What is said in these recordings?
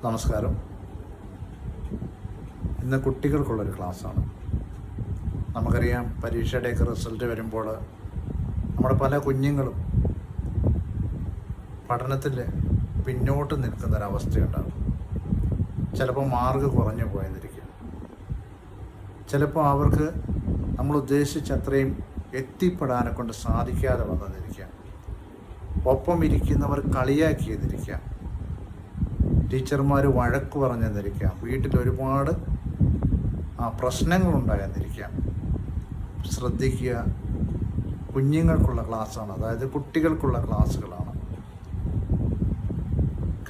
നമസ്കാരം. ഇന്ന് കുട്ടികൾക്കുള്ളൊരു ക്ലാസ്സാണ്. നമുക്കറിയാം, പരീക്ഷയുടെയൊക്കെ റിസൾട്ട് വരുമ്പോൾ നമ്മുടെ പല കുഞ്ഞുങ്ങളും പഠനത്തിൽ പിന്നോട്ട് നിൽക്കുന്നൊരവസ്ഥയുണ്ടാകും. ചിലപ്പോൾ മാർക്ക് കുറഞ്ഞു പോയെന്നിരിക്കും, ചിലപ്പോൾ അവർക്ക് നമ്മൾ ഉദ്ദേശിച്ചത്രയും എത്തിപ്പെടാനെ കൊണ്ട് സാധിക്കാതെ വന്നെന്നിരിക്കാം, ഒപ്പം ഇരിക്കുന്നവർ കളിയാക്കിയെന്നിരിക്കാം, ടീച്ചർമാർ വഴക്ക് പറഞ്ഞെന്നിരിക്കാം, വീട്ടിൽ ഒരുപാട് പ്രശ്നങ്ങളുണ്ടായെന്നിരിക്കാം. ശ്രദ്ധിക്കുക, കുഞ്ഞുങ്ങൾക്കുള്ള ക്ലാസ്സാണ്, അതായത് കുട്ടികൾക്കുള്ള ക്ലാസ്സുകളാണ്.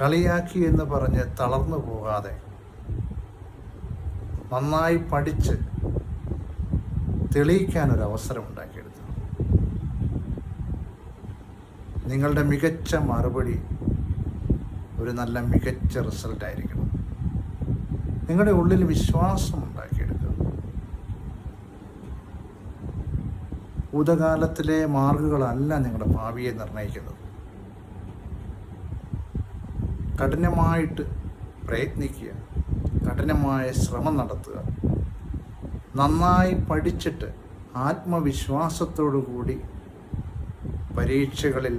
കളിയാക്കി എന്ന് പറഞ്ഞ് തളർന്നു പോകാതെ നന്നായി പഠിച്ച് തെളിയിക്കാനൊരവസരം ഉണ്ടാക്കിയെടുത്തു. നിങ്ങളുടെ മികച്ച മറുപടി ഒരു നല്ല മികച്ച റിസൾട്ടായിരിക്കണം. നിങ്ങളുടെ ഉള്ളിൽ വിശ്വാസം ഉണ്ടാക്കിയെടുക്കുക. ഭൂതകാലത്തിലെ മാർക്കുകളല്ല നിങ്ങളുടെ ഭാവിയെ നിർണ്ണയിക്കുന്നത്. കഠിനമായിട്ട് പ്രയത്നിക്കുക, കഠിനമായ ശ്രമം നടത്തുക, നന്നായി പഠിച്ചിട്ട് ആത്മവിശ്വാസത്തോടു കൂടി പരീക്ഷകളിൽ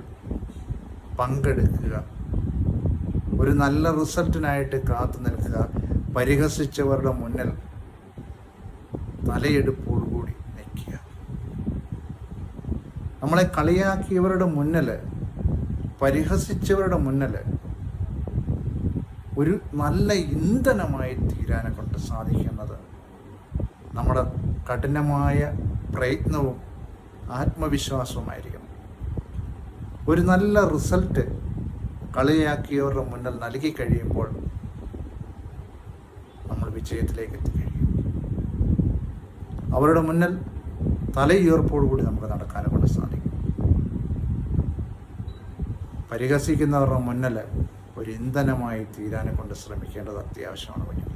പങ്കെടുക്കുക. ഒരു നല്ല റിസൾട്ടിനായിട്ട് കാത്തു നിൽക്കുക. പരിഹസിച്ചവരുടെ മുന്നിൽ തലയെടുപ്പോടുകൂടി നിൽക്കുക. നമ്മളെ കളിയാക്കിയവരുടെ മുന്നിൽ, പരിഹസിച്ചവരുടെ മുന്നിൽ ഒരു നല്ല ഇന്ധനമായി തീരാനെ കൊണ്ട് സാധിക്കുന്നത് നമ്മുടെ കഠിനമായ പ്രയത്നവും ആത്മവിശ്വാസവുമായിരിക്കണം. ഒരു നല്ല റിസൾട്ട് കളിയാക്കിയവരുടെ മുന്നിൽ നൽകി കഴിയുമ്പോൾ നമ്മൾ വിജയത്തിലേക്ക് എത്തിക്കഴിയും. അവരുടെ മുന്നിൽ തലയുയർപ്പോടുകൂടി നമുക്ക് നടക്കാനെ കൊണ്ട് സാധിക്കും. പരിഹസിക്കുന്നവരുടെ മുന്നിൽ ഒരു ഇന്ധനമായി തീരാനെ കൊണ്ട് ശ്രമിക്കേണ്ടത് അത്യാവശ്യമാണ്.